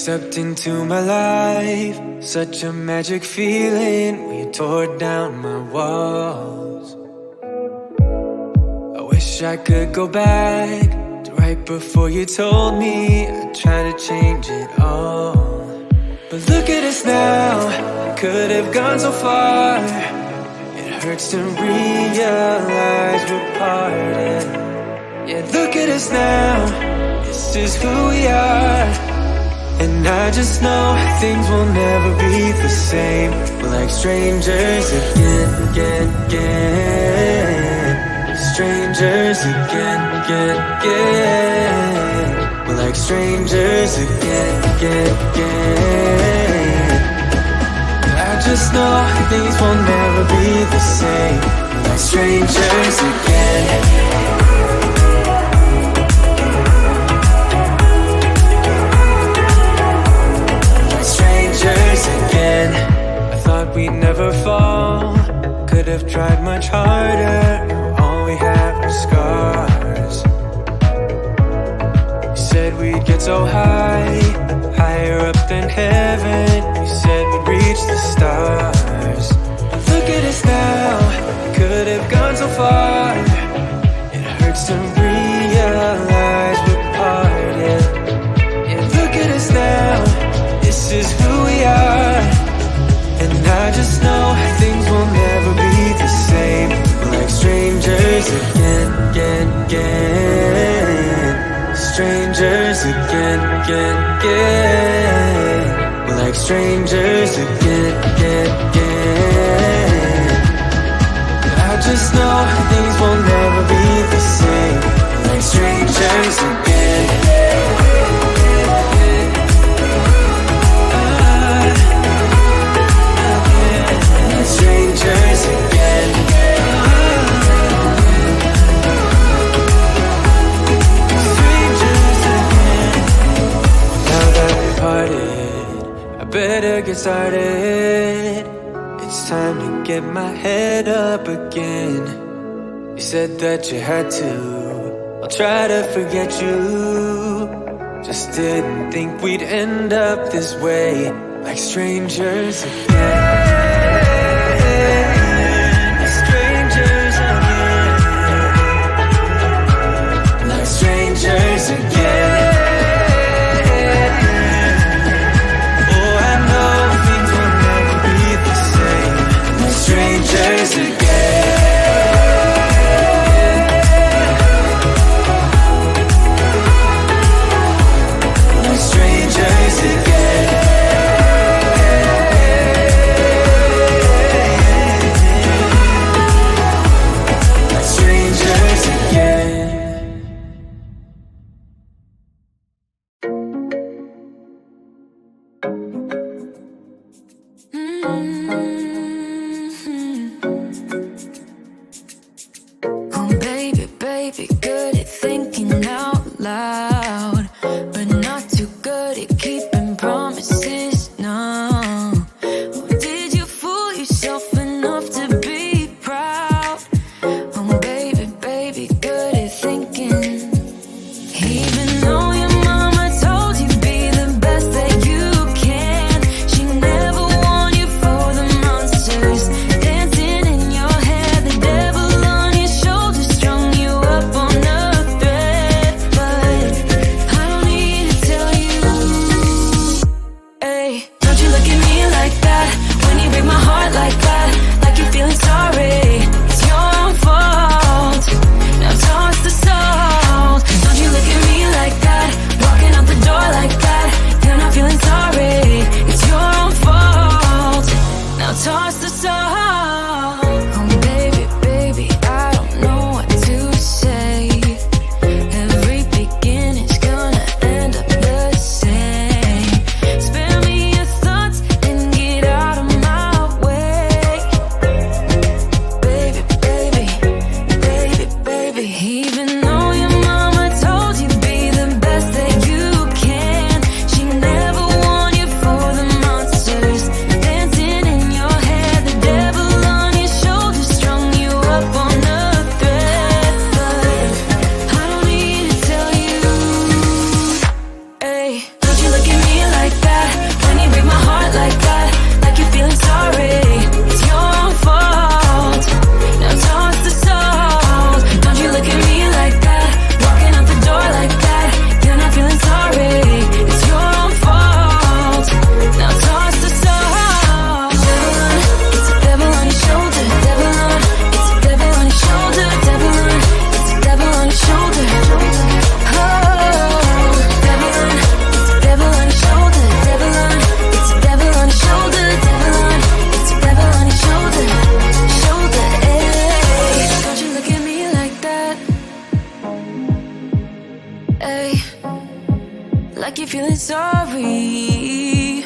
stepped into my life, such a magic feeling when you tore down my walls. I wish I could go back to right before you told me I'd try to change it all. But look at us now, we could have gone so far. It hurts to realize we're parted. Yeah, look at us now, this is who we are. And I just know things will never be the same. We're like strangers again. Strangers again. We're like strangers again. I just know things will never be the same. We're like strangers again. Again, I thought we'd never fall. Could have tried much harder. Now all we have are scars. You said we'd get so high, higher up than heaven. You said we'd reach the stars. But look at us now, could have gone so far. It hurts to realize we're parted. Yeah, look at us now, this is who we are. And I just know things will never be the same. We're like strangers again. Strangers again. We're like strangers again. I just know things will never be the same. We're like strangers again. Strangers again. Strangers again. Now that we parted, I better get started. It's time to get my head up again. You said that you had to, I'll try to forget you. Just didn't think we'd end up this way. Like strangers again. Strangers again. Oh, I know things will never be the same. We're strangers again. We're strangers again. Ay, like you're feeling sorry.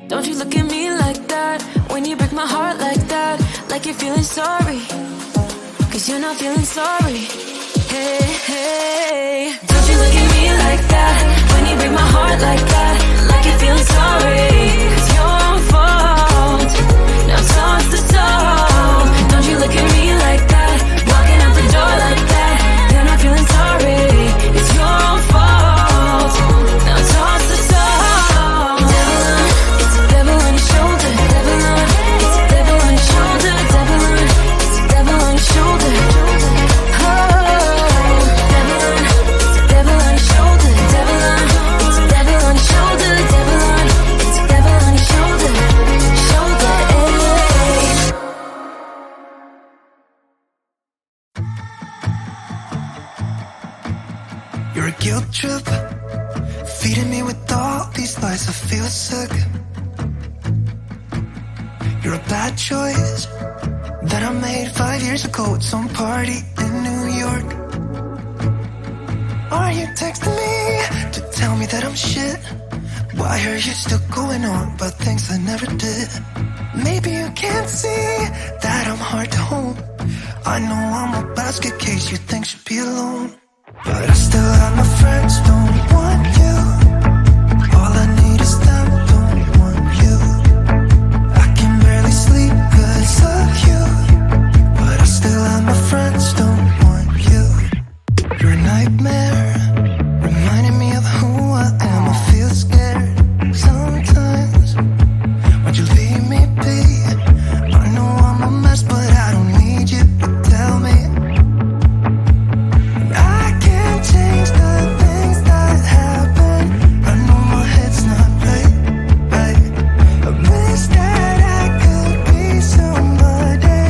Don't you look at me like that when you break my heart like that. Like you're feeling sorry, 'cause you're not feeling sorry. Hey, hey. Don't you look at me like that when you break my heart like that. Like you're feeling sorry. It's your fault. Now toss the soul. Don't you look at me like that, walking out the door like that. You're not feeling sorry. It's your fault. Now toss the soul. Devil on, it's a devil on your shoulder. Devil on, it's a devil on your shoulder. Devil on, it's a devil on your shoulder. You're a guilt trip, feeding me with all these lies. I feel sick. You're a bad choice that I made 5 years ago at some party in New York. Are you texting me to tell me that I'm shit? Why are you still going on about things I never did? Maybe you can't see that I'm hard to hold. I know I'm a basket case you think should be alone, but I still have my friends, don't want you. All I need is them, don't want you. I can barely sleep 'cause of you, but I still have my friends, don't want you. You're a nightmare, reminding me of who I am. I feel scared sometimes. Why'd you leave me be? I know I'm a mess, but I don't need you to tell me. I can't change the things that happen. I know my head's not right, right. I wish that I could be somebody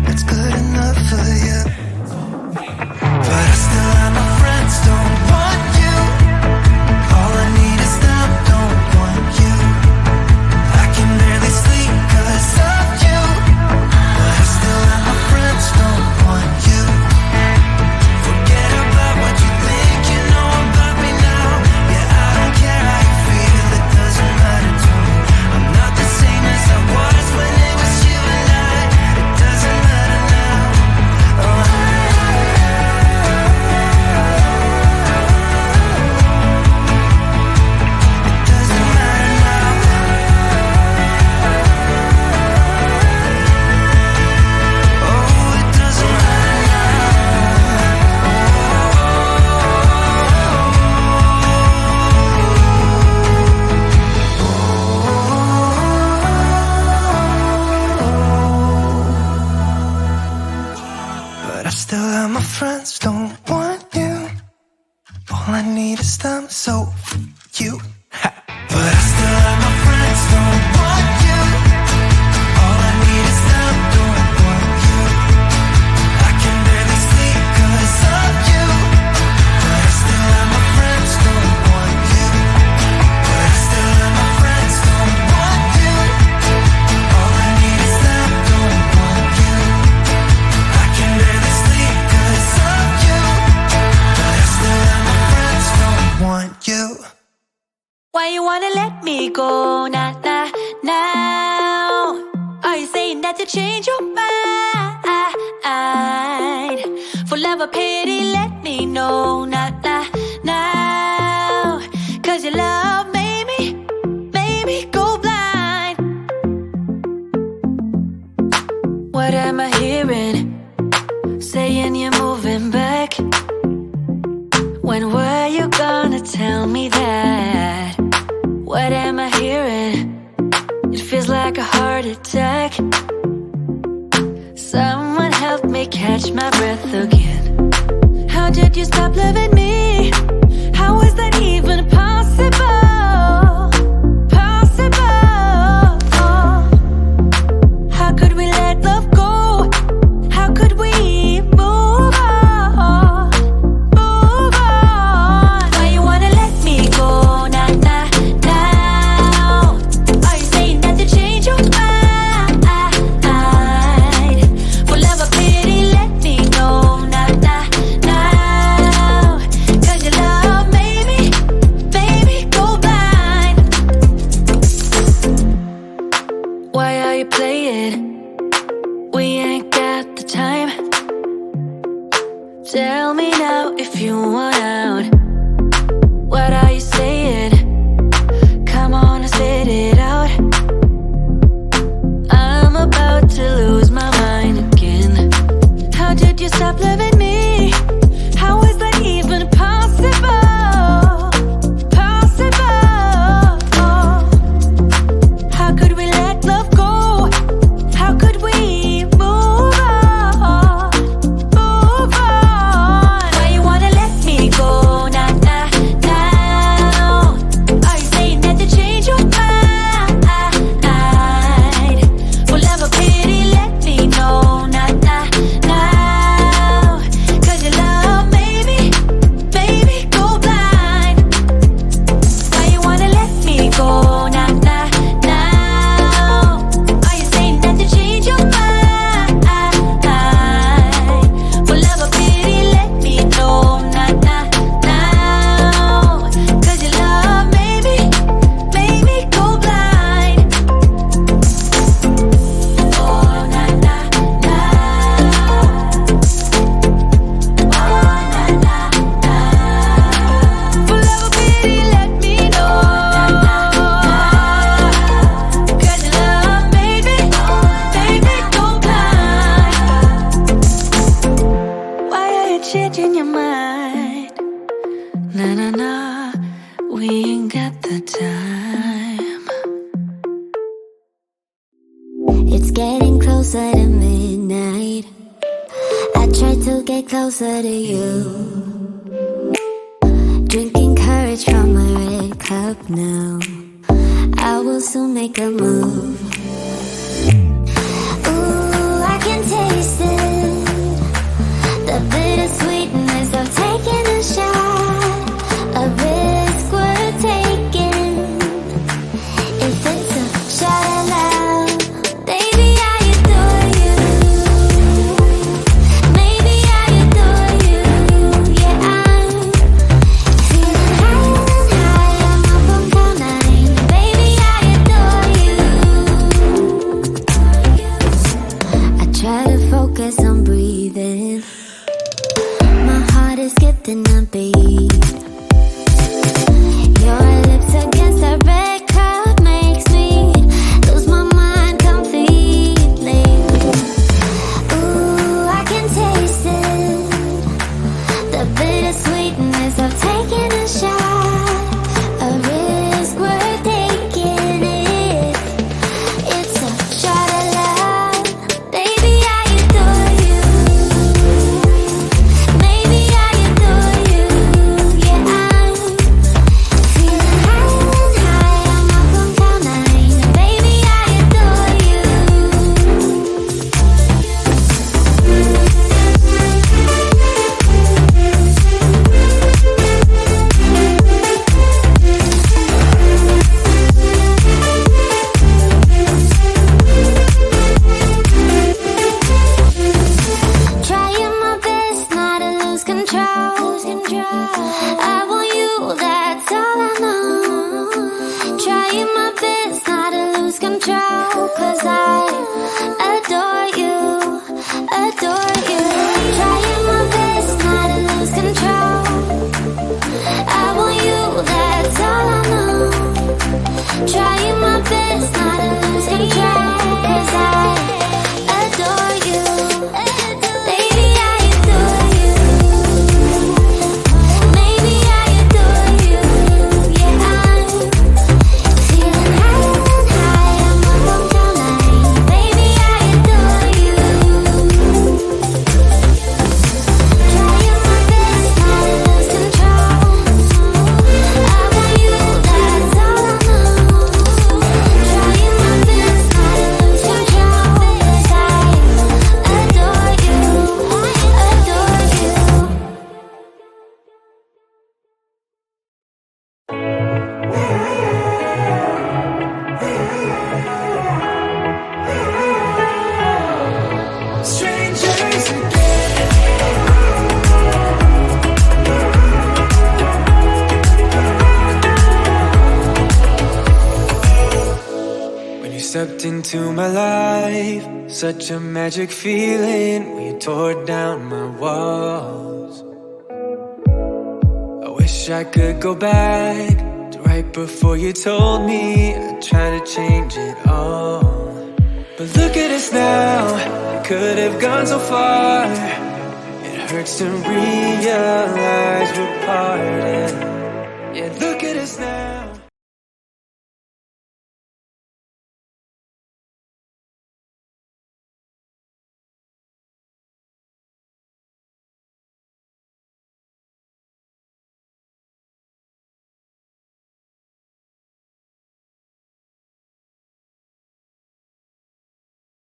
that's good enough for you, but I still have my friends, don't want you. All I need is them, don't want you. I can barely sleep 'cause of you, but I still have my friends, don't want you. Forget about what you think you know about me now. Yeah, I don't care how you feel, it doesn't matter to me. I'm not the same as I was when it was you and I. It doesn't matter now. Oh, it doesn't matter now. Oh, it doesn't matter now. But I still have my friends, don't want you. All I need is them, so you. But I still have my friends, don't want you. All I need is them, don't want you. I can barely sleep 'cause of you, but I still have my friends, don't want you. But I still have my friends, don't want you. All I need is them, don't want you. I can barely sleep 'cause of you, but I still have my friends, don't want you. Why you wanna let me go now, now, now? Are you saying that you change your mind? For love or pity, let me know now, now, now. 'Cause your love made me go blind. What am I hearing? Saying you're moving back. When were you gonna tell me that? What am I hearing? It feels like a heart attack. Someone help me catch my breath again. How did you stop loving me? How is that even possible? Possible. How could we let love go? How could we move on? Move on. Why you wanna let me go now, now, now? Are you saying that you change your mind? For love or pity, let me know now, now, now. 'Cause your love nah, we ain't got the time. It's getting closer to midnight. I try to get closer to you. Drinking courage from my red cup now. I will soon make a move. Ooh, I can taste it. The bittersweetness of taking a shot. A risk worth taking. If it's a shot of love, baby, I adore you. Maybe I adore you. Yeah, I'm feeling higher and higher. I'm up on cloud nine. Baby, I adore you. I try to focus on breathing. My heart is skipping a beat. Your lips against the red cup makes me lose my mind completely. Ooh, I can taste it. The bittersweetness of taking a shot. A risk worth taking it. It's a shot of love. Baby, I adore you. Maybe I adore you. Yeah, I'm feeling higher and higher. I'm up on cloud nine. Baby, I adore you. Trying my best not to lose control. I want you, that's all I know. Trying my best not to lose control. 'Cause I adore you, adore you. Trying my best not to lose control. I want you, that's all I know. Trying my best not to lose control. 'Cause I adore you. Baby, I adore you. Maybe I adore you. Yeah, I'm feeling higher and higher. I'm up on cloud nine. Baby, I adore you. Trying my best not to lose control. I want you, that's all I know. Trying my best not to lose control. 'Cause I adore you, adore you. Strangers again. When you stepped into my life, such a magic feeling when you tore down my walls. I wish I could go back to right before you told me I'd try to change it all. But look at us now, it could have gone so far. It hurts to realize we're parted.